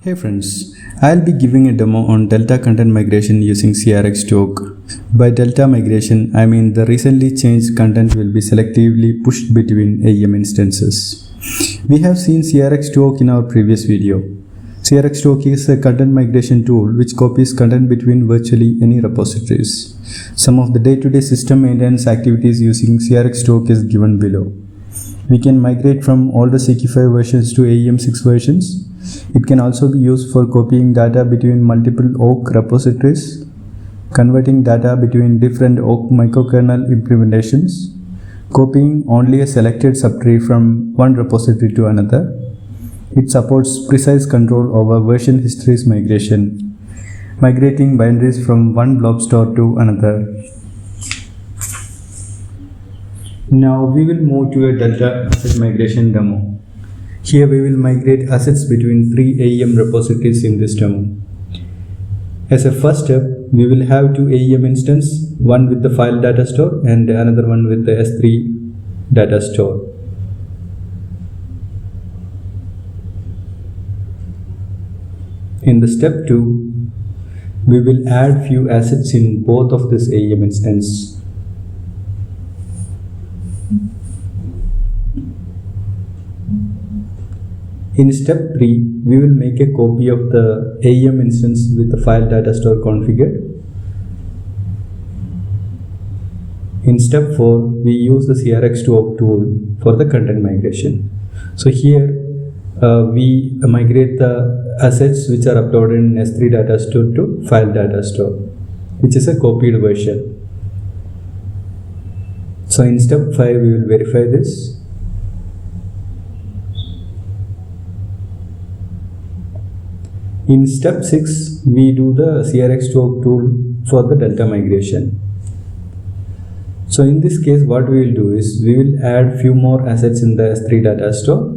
Hey friends, I'll be giving a demo on Delta content migration using Crx2Oak. By Delta migration, I mean the recently changed content will be selectively pushed between AEM instances. We have seen Crx2Oak in our previous video. Crx2Oak is a content migration tool which copies content between virtually any repositories. Some of the day-to-day system maintenance activities using Crx2Oak is given below. We can migrate from older CQ5 versions to AEM 6 versions. It can also be used for copying data between multiple Oak repositories, converting data between different Oak microkernel implementations, copying only a selected subtree from one repository to another. It supports precise control over version histories migration, migrating binaries from one blob store to another. Now we will move to a Delta asset migration demo. Here we will migrate assets between 3 AEM repositories in this demo. As a first step, we will have 2 AEM instances, one with the file data store and another one with the S3 data store. In the step 2, we will add few assets in both of this AEM instance. In step 3, we will make a copy of the AEM instance with the file data store configured. In step 4, we use the Crx2Oak tool for the content migration. So here we migrate the assets which are uploaded in S3 data store to file data store, which is a copied version. So in step 5, we will verify this. In step 6, we do the Crx2Oak tool for the Delta migration. So in this case, what we will do is we will add few more assets in the S3 data store,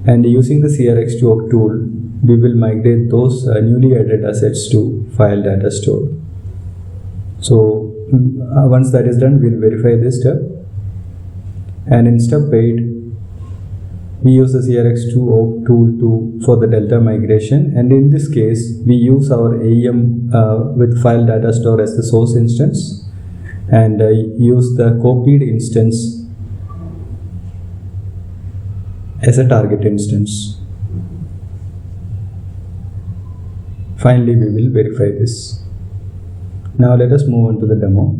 and using the Crx2Oak tool, we will migrate those newly added assets to file data store. So once that is done, we will verify this step. And in step 8, we use the Crx2Oak tool for the Delta migration, and in this case we use our AEM with file data store as the source instance and use the copied instance as a target instance. Finally, we will verify this. Now let us move on to the demo.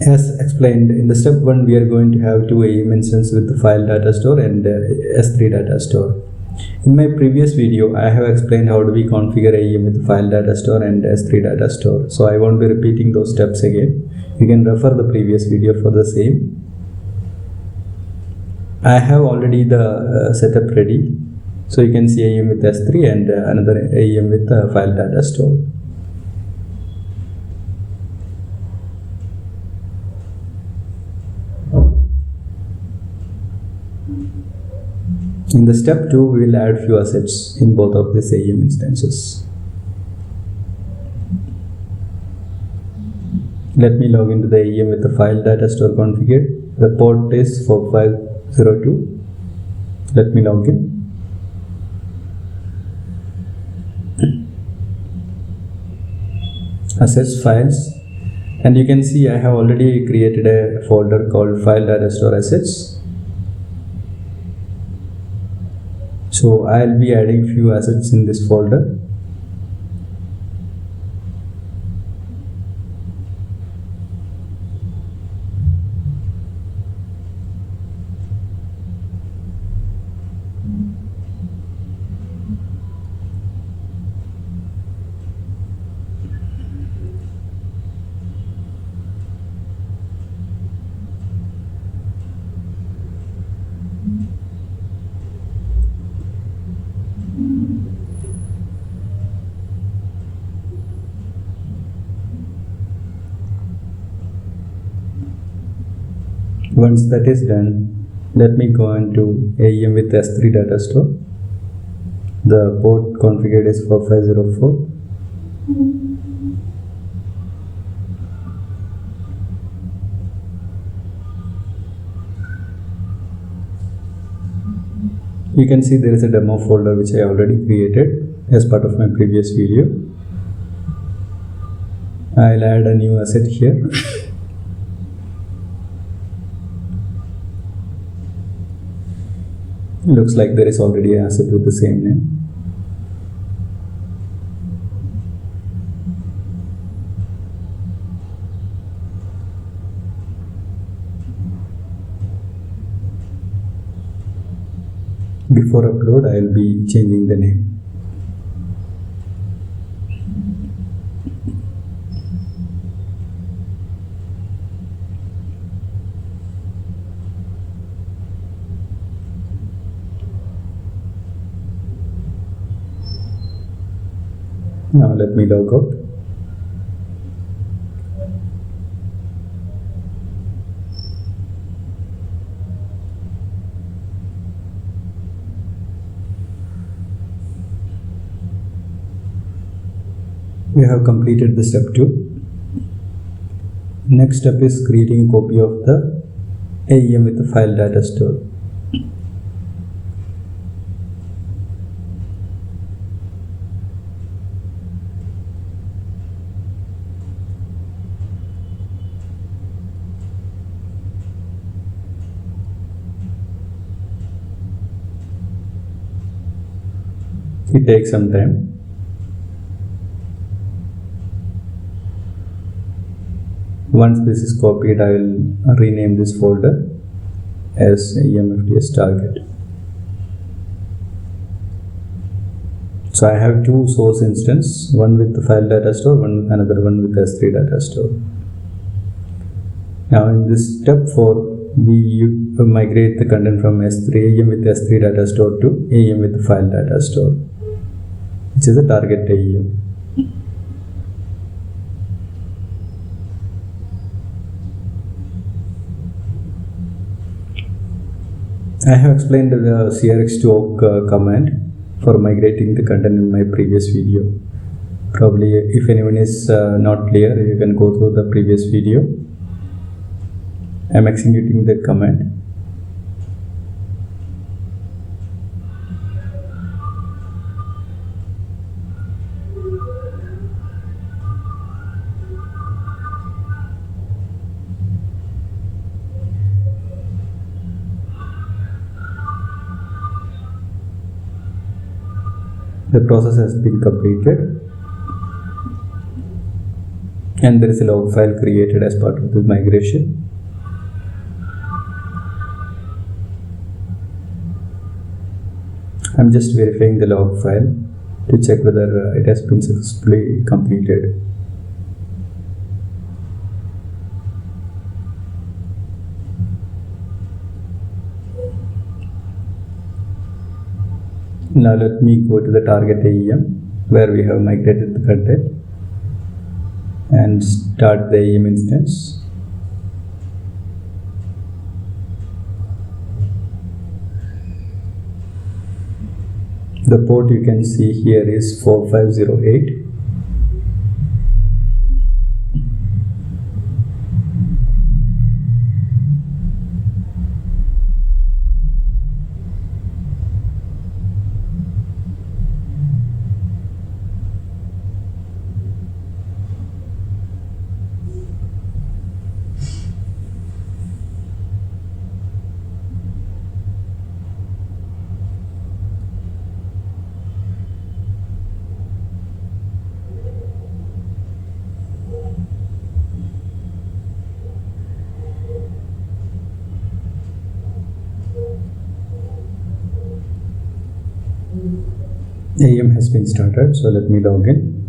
As explained, in the step 1, we are going to have 2 AEM instances with the file data store and S3 data store. In my previous video, I have explained how do we configure AEM with the file data store and S3 data store. So I won't be repeating those steps again. You can refer the previous video for the same. I have already the setup ready. So you can see AEM with S3 and another AEM with the file data store. In the step 2, we will add few assets in both of these AEM instances. Let me log into the AEM with the file data store configured. The port is 4502. Let me log in. Assets, files, and you can see I have already created a folder called file data store assets. So I'll be adding few assets in this folder. Once that is done, let me go into AEM with S3 data store. The port configured is 4504. You can see there is a demo folder which I already created as part of my previous video. I'll add a new asset here. Looks like there is already an asset with the same name. Before upload, I will be changing the name. Now let me log out. We have completed the step 2. Next step is creating a copy of the AEM with the file data store. It takes some time. Once this is copied, I will rename this folder as AEM FDS target. So I have two source instances, one with the file data store, another one with S3 data store. Now in this step 4, we migrate the content from S3 AEM with S3 data store to AEM with the file data store, which is the target AEM. I have explained the Crx2Oak command for migrating the content in my previous video. Probably if anyone is not clear, you can go through the previous video. I am executing the command. The process has been completed and there is a log file created as part of the migration. I'm just verifying the log file to check whether it has been successfully completed. Now let me go to the target AEM where we have migrated the content and start the AEM instance. The port you can see here is 4508. AEM has been started, so let me log in.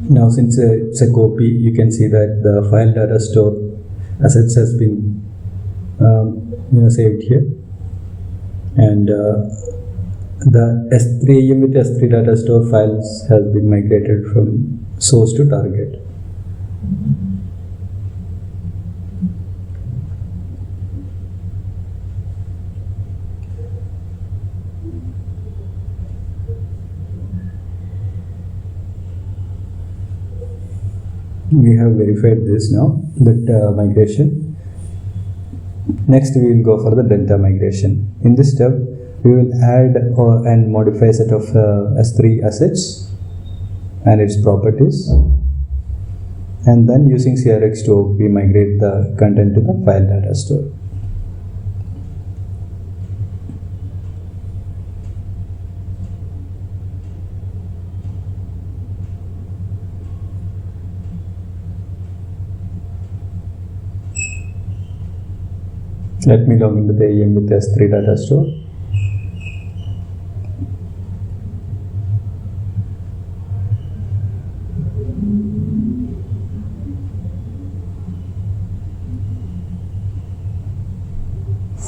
Now since it's a copy, you can see that the file data store assets has been saved here, and the S3 AEM with S3 data store files has been migrated from source to target. We have verified this now, that migration. Next we will go for the delta migration. In this step we will add and modify a set of S3 assets and its properties, and then using Crx2Oak we migrate the content to the file data store. Let me log into the AEM with S3 data store.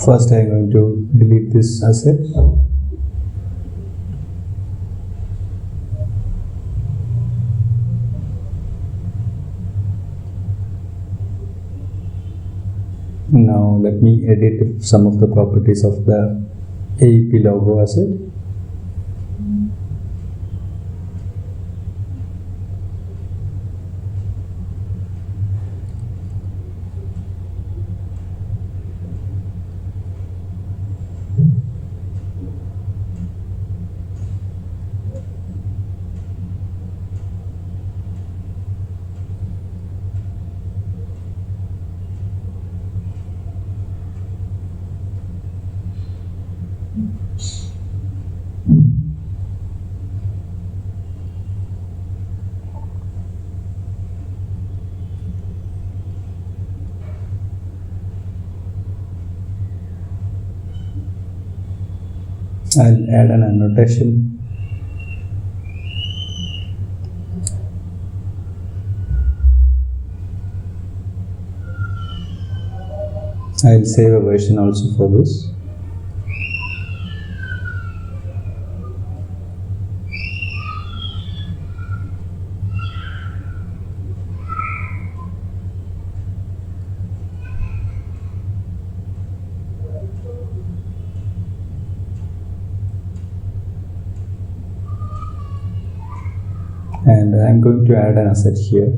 First I am going to delete this asset. Now let me edit some of the properties of the AEP logo asset. I'll add an annotation. I'll save a version also for this. And I'm going to add an asset here.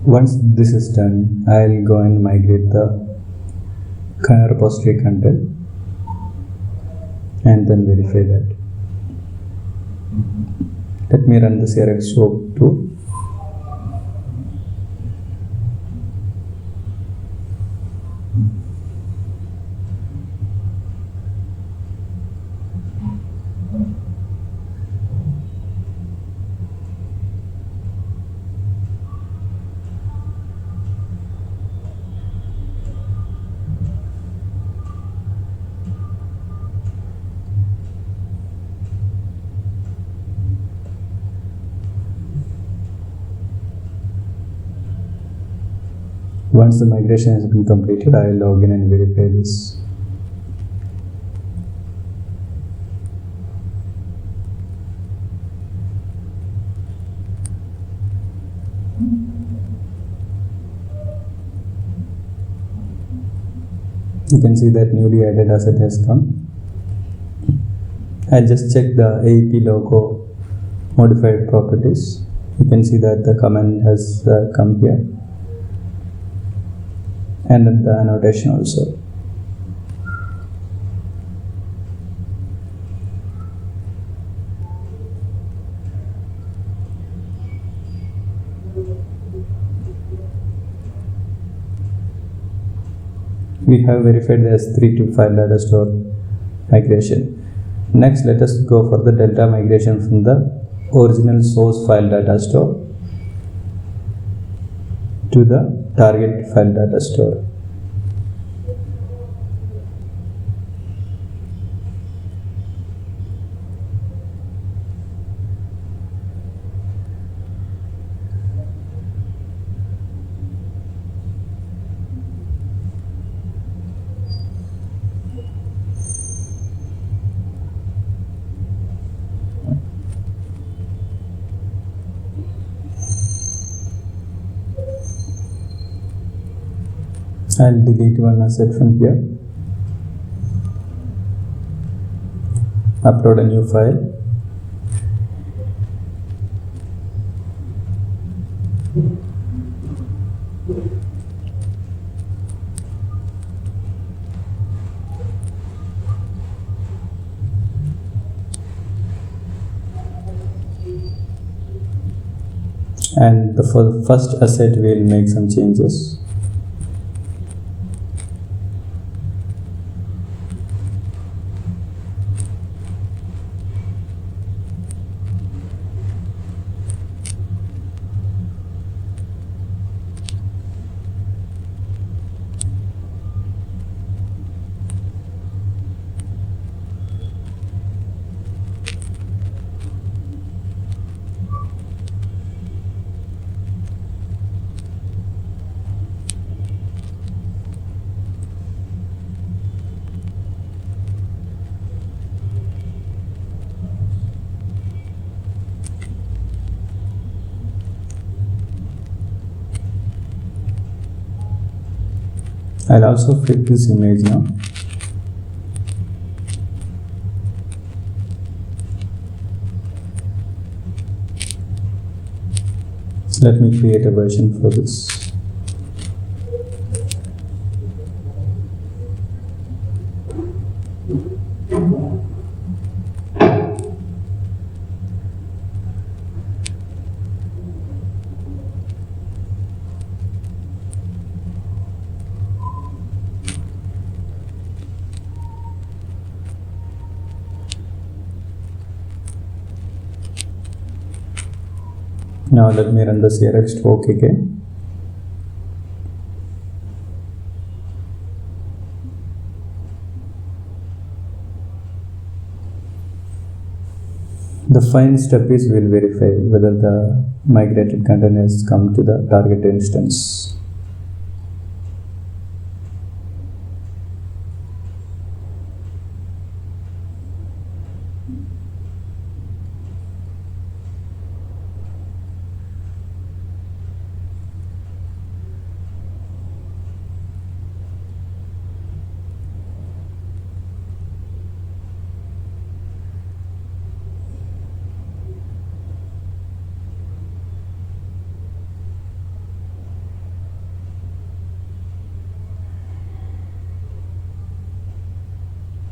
Once this is done, I'll go and migrate the repository content and then verify that. Let me run the Crx2Oak tool. Once the migration has been completed, I will log in and verify this. You can see that newly added asset has come. I'll just check the AEP logo modified properties. You can see that the command has come here, and then the annotation also. We have verified the S3 to file data store migration. Next, let us go for the delta migration from the original source file data store to the target file data store. I'll delete one asset from here, upload a new file, and for the first asset we'll make some changes. I'll also flip this image now. Let me create a version for this. Now let me run the Crx2Oak again. The final step is we'll verify whether the migrated content has come to the target instance.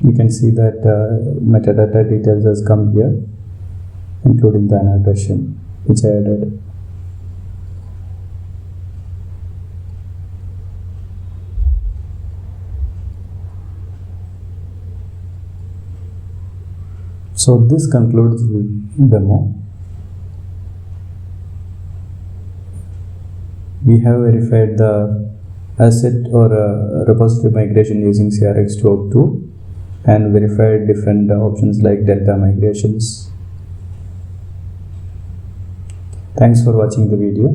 You can see that metadata details has come here, including the annotation which I added. So this concludes the demo. We have verified the asset or repository migration using Crx2Oak tool and verified different options like delta migrations. Thanks for watching the video.